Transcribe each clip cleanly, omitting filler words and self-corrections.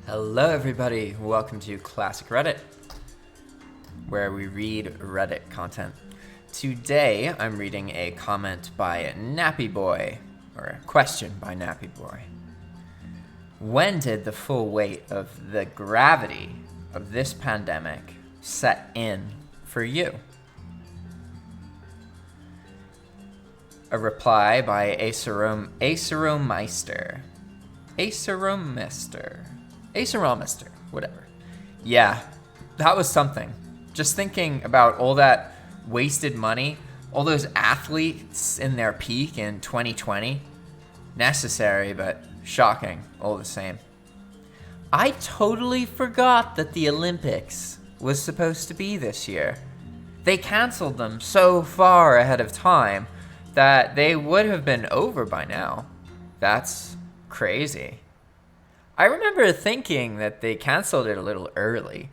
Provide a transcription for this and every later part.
Hello everybody, welcome to Classic Reddit, where we read Reddit content. Today I'm reading a comment by Nappy Boy, or a question by Nappy Boy. When did the full weight of the gravity of this pandemic set in for you? A reply by Aceromeister, whatever. Yeah, that was something. Just thinking about all that wasted money, all those athletes in their peak in 2020. Necessary, but shocking all the same. I totally forgot that the Olympics was supposed to be this year. They canceled them so far ahead of time that they would have been over by now. That's crazy. I remember thinking that they canceled it a little early,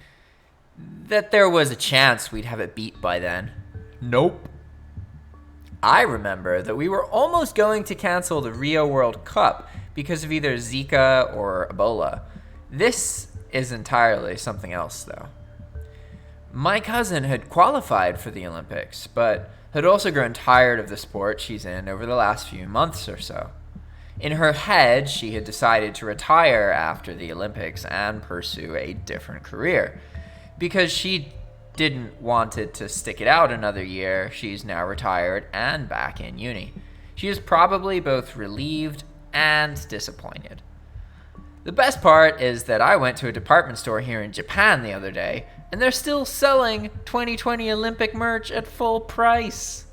that there was a chance we'd have it beat by then. Nope. I remember that we were almost going to cancel the Rio World Cup because of either Zika or Ebola. This is entirely something else, though. My cousin had qualified for the Olympics, but had also grown tired of the sport she's in over the last few months or so. In her head, she had decided to retire after the Olympics and pursue a different career. Because she didn't want it to stick it out another year, she's now retired and back in uni. She is probably both relieved and disappointed. The best part is that I went to a department store here in Japan the other day, and they're still selling 2020 Olympic merch at full price.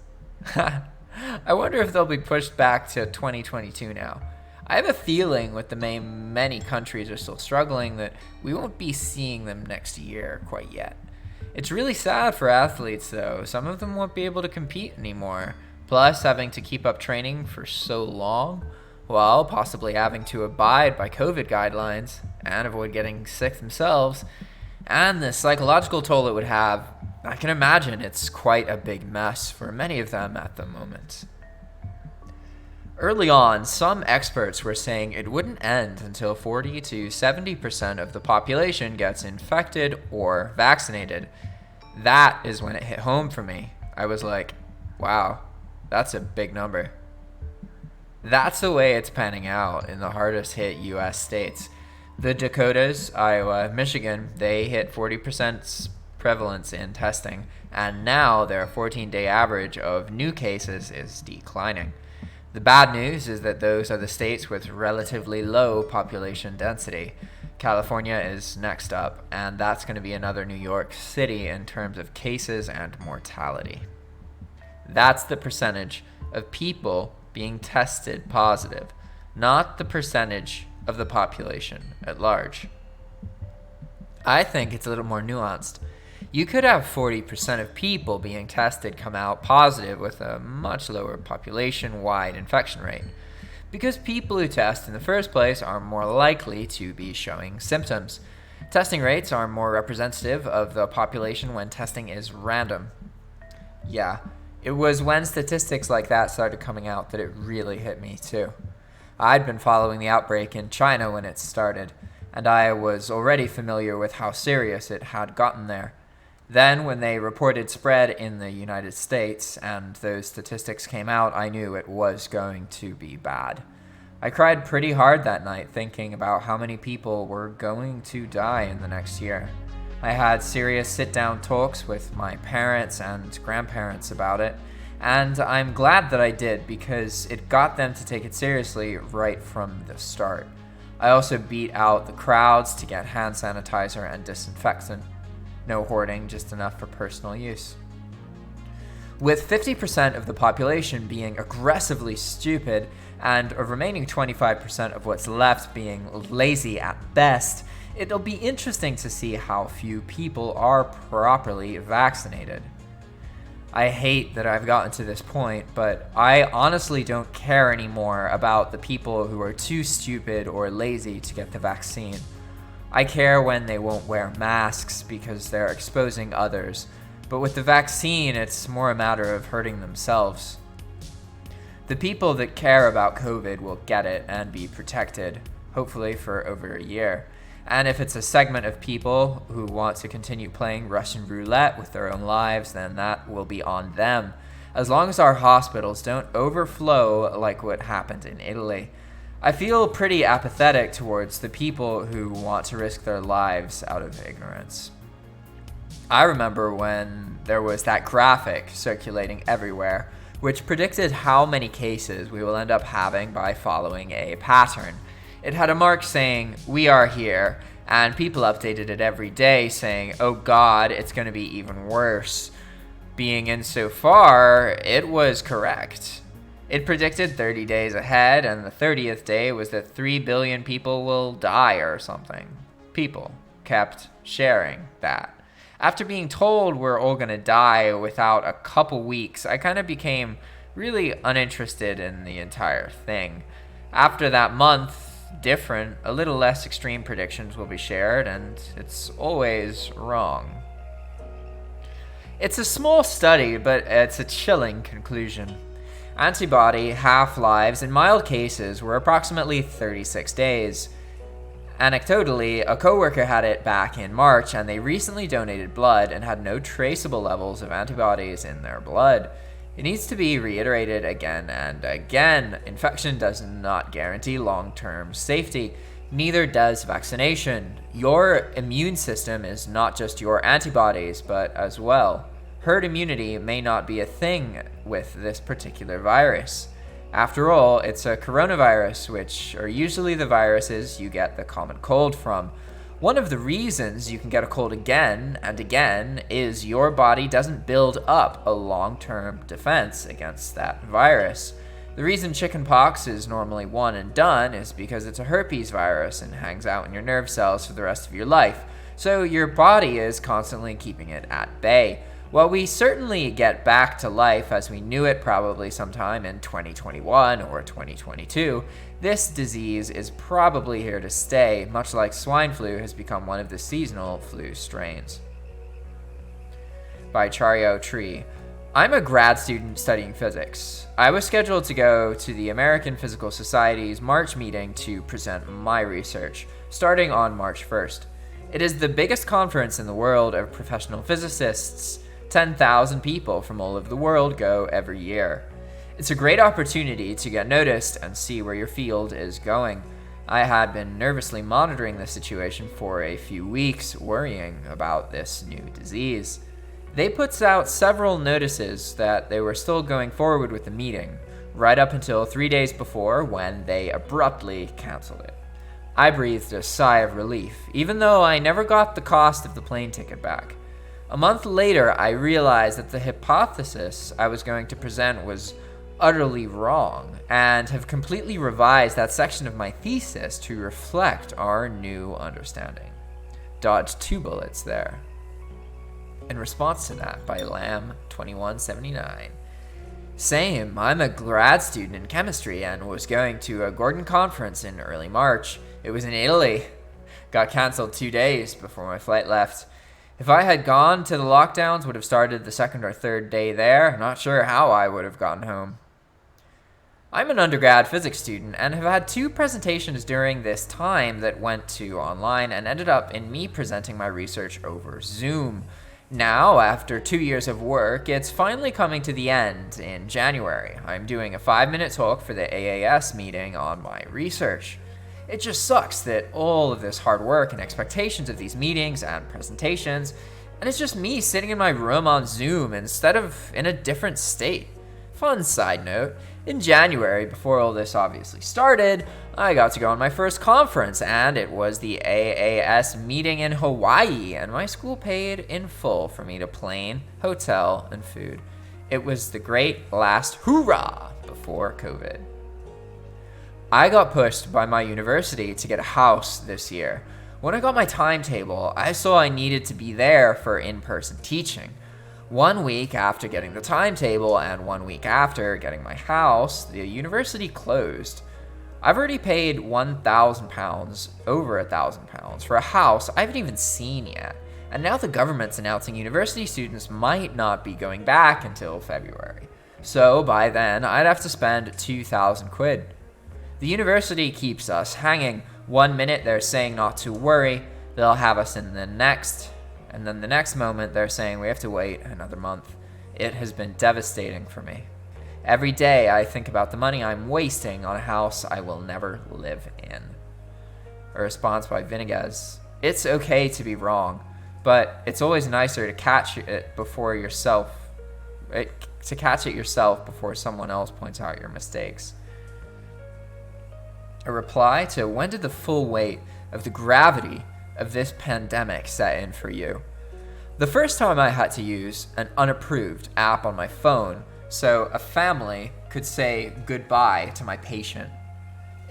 I wonder if they'll be pushed back to 2022 now. I have a feeling with the many countries are still struggling that we won't be seeing them next year quite yet. It's really sad for athletes though. Some of them won't be able to compete anymore. Plus having to keep up training for so long, while possibly having to abide by COVID guidelines and avoid getting sick themselves, and the psychological toll it would have. I can imagine it's quite a big mess for many of them at the moment. Early on, some experts were saying it wouldn't end until 40 to 70% of the population gets infected or vaccinated. That is when it hit home for me. I was like, wow, that's a big number. That's the way it's panning out in the hardest hit US states. The Dakotas, Iowa, Michigan, they hit 40% prevalence in testing, and now their 14-day average of new cases is declining. The bad news is that those are the states with relatively low population density. California is next up, and that's going to be another New York City in terms of cases and mortality. That's the percentage of people being tested positive, not the percentage of the population at large. I think it's a little more nuanced. You could have 40% of people being tested come out positive with a much lower population-wide infection rate, because people who test in the first place are more likely to be showing symptoms. Testing rates are more representative of the population when testing is random. Yeah, it was when statistics like that started coming out that it really hit me too. I'd been following the outbreak in China when it started, and I was already familiar with how serious it had gotten there. Then, when they reported spread in the United States and those statistics came out, I knew it was going to be bad. I cried pretty hard that night thinking about how many people were going to die in the next year. I had serious sit-down talks with my parents and grandparents about it, and I'm glad that I did because it got them to take it seriously right from the start. I also beat out the crowds to get hand sanitizer and disinfectant. No hoarding, just enough for personal use. With 50% of the population being aggressively stupid and a remaining 25% of what's left being lazy at best, it'll be interesting to see how few people are properly vaccinated. I hate that I've gotten to this point, but I honestly don't care anymore about the people who are too stupid or lazy to get the vaccine. I care when they won't wear masks because they're exposing others, but with the vaccine, it's more a matter of hurting themselves. The people that care about COVID will get it and be protected, hopefully for over a year. And if it's a segment of people who want to continue playing Russian roulette with their own lives, then that will be on them. As long as our hospitals don't overflow like what happened in Italy. I feel pretty apathetic towards the people who want to risk their lives out of ignorance. I remember when there was that graphic circulating everywhere, which predicted how many cases we will end up having by following a pattern. It had a mark saying, "We are here," and people updated it every day saying, "Oh God, it's going to be even worse." Being in so far, it was correct. It predicted 30 days ahead, and the 30th day was that 3 billion people will die or something. People kept sharing that. After being told we're all going to die without a couple weeks, I kind of became really uninterested in the entire thing. After that month, different, a little less extreme predictions will be shared, and it's always wrong. It's a small study, but it's a chilling conclusion. Antibody half-lives in mild cases were approximately 36 days. Anecdotally, a coworker had it back in March, and they recently donated blood and had no traceable levels of antibodies in their blood. It needs to be reiterated again and again. Infection does not guarantee long-term safety. Neither does vaccination. Your immune system is not just your antibodies, but as well. Herd immunity may not be a thing with this particular virus. After all, it's a coronavirus, which are usually the viruses you get the common cold from. One of the reasons you can get a cold again and again is your body doesn't build up a long-term defense against that virus. The reason chickenpox is normally one and done is because it's a herpes virus and hangs out in your nerve cells for the rest of your life, so your body is constantly keeping it at bay. While we certainly get back to life as we knew it probably sometime in 2021 or 2022, this disease is probably here to stay, much like swine flu has become one of the seasonal flu strains. By Chario Tree. I'm a grad student studying physics. I was scheduled to go to the American Physical Society's March meeting to present my research, starting on March 1st. It is the biggest conference in the world of professional physicists. 10,000 people from all over the world go every year. It's a great opportunity to get noticed and see where your field is going. I had been nervously monitoring the situation for a few weeks, worrying about this new disease. They put out several notices that they were still going forward with the meeting, right up until 3 days before when they abruptly canceled it. I breathed a sigh of relief, even though I never got the cost of the plane ticket back. A month later, I realized that the hypothesis I was going to present was utterly wrong, and have completely revised that section of my thesis to reflect our new understanding. Dodged 2 bullets there. In response to that, by Lamb2179. Same, I'm a grad student in chemistry and was going to a Gordon conference in early March. It was in Italy. Got canceled 2 days before my flight left. If I had gone to the lockdowns, would have started the 2nd or 3rd day there. Not sure how I would have gotten home. I'm an undergrad physics student and have had 2 presentations during this time that went to online and ended up in me presenting my research over Zoom. Now, after 2 years of work, it's finally coming to the end in January. I'm doing a 5-minute talk for the AAS meeting on my research. It just sucks that all of this hard work and expectations of these meetings and presentations, and it's just me sitting in my room on Zoom instead of in a different state. Fun side note, in January, before all this obviously started, I got to go on my first conference, and it was the AAS meeting in Hawaii, and my school paid in full for me to plane, hotel, and food. It was the great last hoorah before COVID. I got pushed by my university to get a house this year. When I got my timetable, I saw I needed to be there for in-person teaching. 1 week after getting the timetable and 1 week after getting my house, the university closed. I've already paid £1,000, over £1,000, for a house I haven't even seen yet. And now the government's announcing university students might not be going back until February. So by then, I'd have to spend 2,000 quid. The university keeps us hanging. 1 minute they're saying not to worry, they'll have us in the next, and then the next moment they're saying we have to wait another month. It has been devastating for me. Every day I think about the money I'm wasting on a house I will never live in. A response by Vinegas. It's okay to be wrong, but it's always nicer to catch it yourself before someone else points out your mistakes. A reply to when did the full weight of the gravity of this pandemic set in for you? The first time I had to use an unapproved app on my phone so a family could say goodbye to my patient.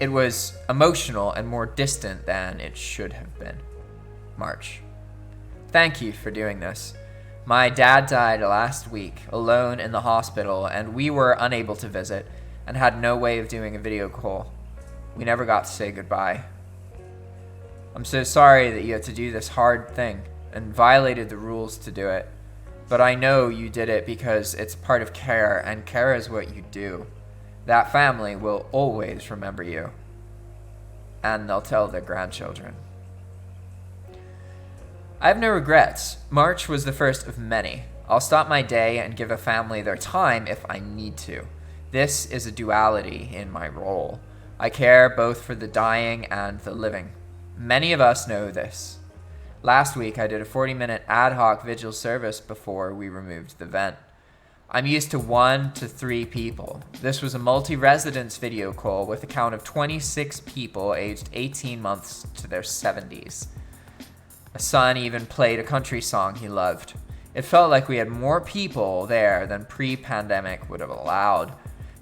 It was emotional and more distant than it should have been. March. Thank you for doing this. My dad died last week, alone in the hospital, and we were unable to visit and had no way of doing a video call. We never got to say goodbye. I'm so sorry that you had to do this hard thing and violated the rules to do it. But I know you did it because it's part of care, and care is what you do. That family will always remember you. And they'll tell their grandchildren. I have no regrets. March was the first of many. I'll stop my day and give a family their time if I need to. This is a duality in my role. I care both for the dying and the living. Many of us know this. Last week, I did a 40-minute ad hoc vigil service before we removed the vent. I'm used to 1 to 3 people. This was a multi-residence video call with a count of 26 people aged 18 months to their 70s. A son even played a country song he loved. It felt like we had more people there than pre-pandemic would have allowed.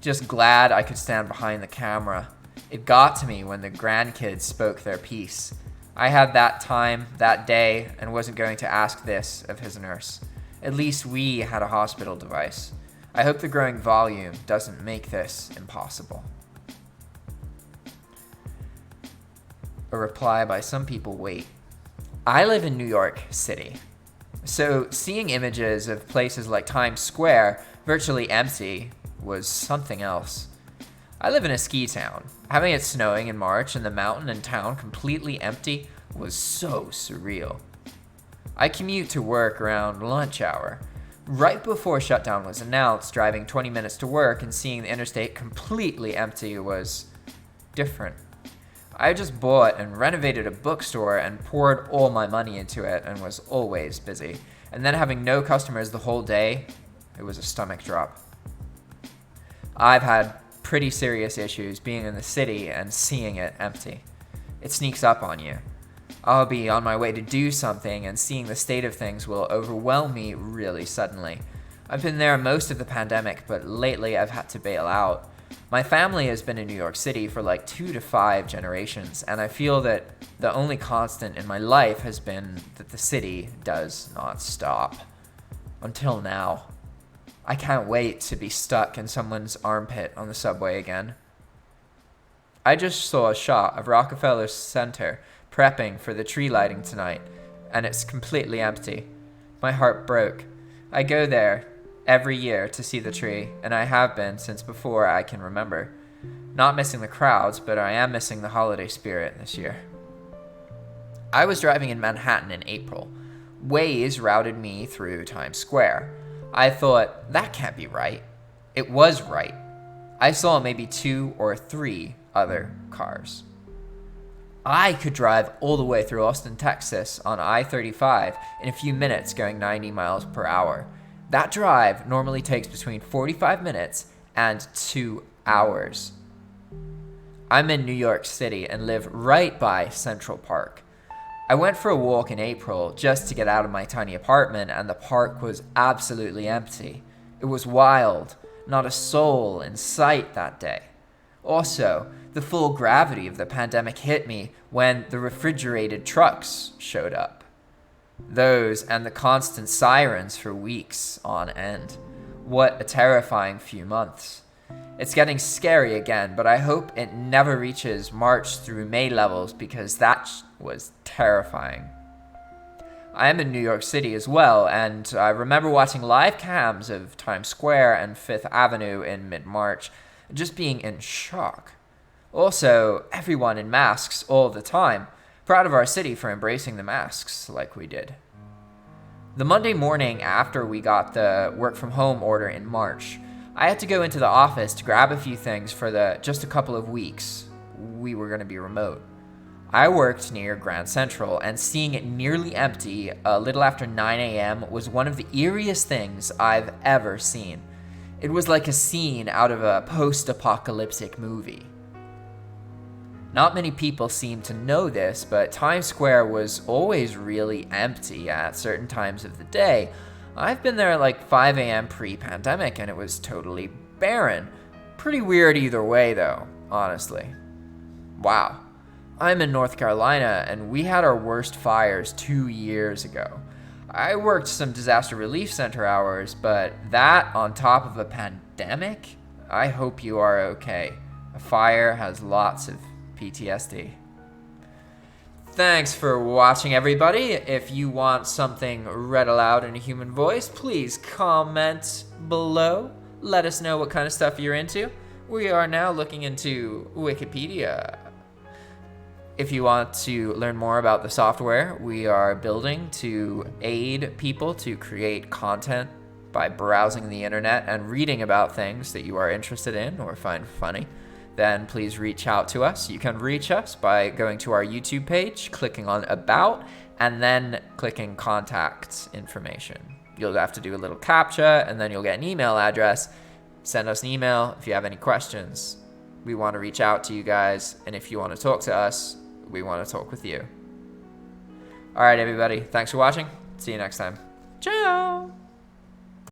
Just glad I could stand behind the camera. It got to me when the grandkids spoke their piece. I had that time, that day, and wasn't going to ask this of his nurse. At least we had a hospital device. I hope the growing volume doesn't make this impossible. A reply by some people wait. I live in New York City, so seeing images of places like Times Square virtually empty was something else. I live in a ski town. Having it snowing in March and the mountain and town completely empty was so surreal. I commute to work around lunch hour. Right before shutdown was announced, driving 20 minutes to work and seeing the interstate completely empty was different. I just bought and renovated a bookstore and poured all my money into it and was always busy. And then having no customers the whole day, it was a stomach drop. I've had pretty serious issues being in the city and seeing it empty. It sneaks up on you. I'll be on my way to do something and seeing the state of things will overwhelm me really suddenly. I've been there most of the pandemic, but lately I've had to bail out. My family has been in New York City for like 2 to 5 generations, and I feel that the only constant in my life has been that the city does not stop. Until now. I can't wait to be stuck in someone's armpit on the subway again. I just saw a shot of Rockefeller Center prepping for the tree lighting tonight, and it's completely empty. My heart broke. I go there every year to see the tree, and I have been since before I can remember. Not missing the crowds, but I am missing the holiday spirit this year. I was driving in Manhattan in April. Waze routed me through Times Square. I thought, that can't be right. It was right. I saw maybe 2 or 3 other cars. I could drive all the way through Austin, Texas on I-35 in a few minutes going 90 miles per hour. That drive normally takes between 45 minutes and 2 hours. I'm in New York City and live right by Central Park. I went for a walk in April just to get out of my tiny apartment, and the park was absolutely empty. It was wild, not a soul in sight that day. Also, the full gravity of the pandemic hit me when the refrigerated trucks showed up. Those and the constant sirens for weeks on end. What a terrifying few months. It's getting scary again, but I hope it never reaches March through May levels because that was terrifying. I am in New York City as well, and I remember watching live cams of Times Square and Fifth Avenue in mid-March, just being in shock. Also, everyone in masks all the time. Proud of our city for embracing the masks like we did. The Monday morning after we got the work from home order in March, I had to go into the office to grab a few things for just a couple of weeks we were going to be remote. I worked near Grand Central, and seeing it nearly empty a little after 9 a.m. was one of the eeriest things I've ever seen. It was like a scene out of a post-apocalyptic movie. Not many people seem to know this, but Times Square was always really empty at certain times of the day. I've been there at like 5 a.m. pre-pandemic, and it was totally barren. Pretty weird either way, though, honestly. Wow. I'm in North Carolina, and we had our worst fires 2 years ago. I worked some disaster relief center hours, but that on top of a pandemic? I hope you are okay. A fire has lots of PTSD. Thanks for watching, everybody. If you want something read aloud in a human voice, please comment below. Let us know what kind of stuff you're into. We are now looking into Wikipedia. If you want to learn more about the software we are building to aid people to create content by browsing the internet and reading about things that you are interested in or find funny, then please reach out to us. You can reach us by going to our YouTube page, clicking on About, and then clicking Contact Information. You'll have to do a little CAPTCHA, and then you'll get an email address. Send us an email if you have any questions. We want to reach out to you guys, and if you want to talk to us, we want to talk with you. All right, everybody. Thanks for watching. See you next time. Ciao.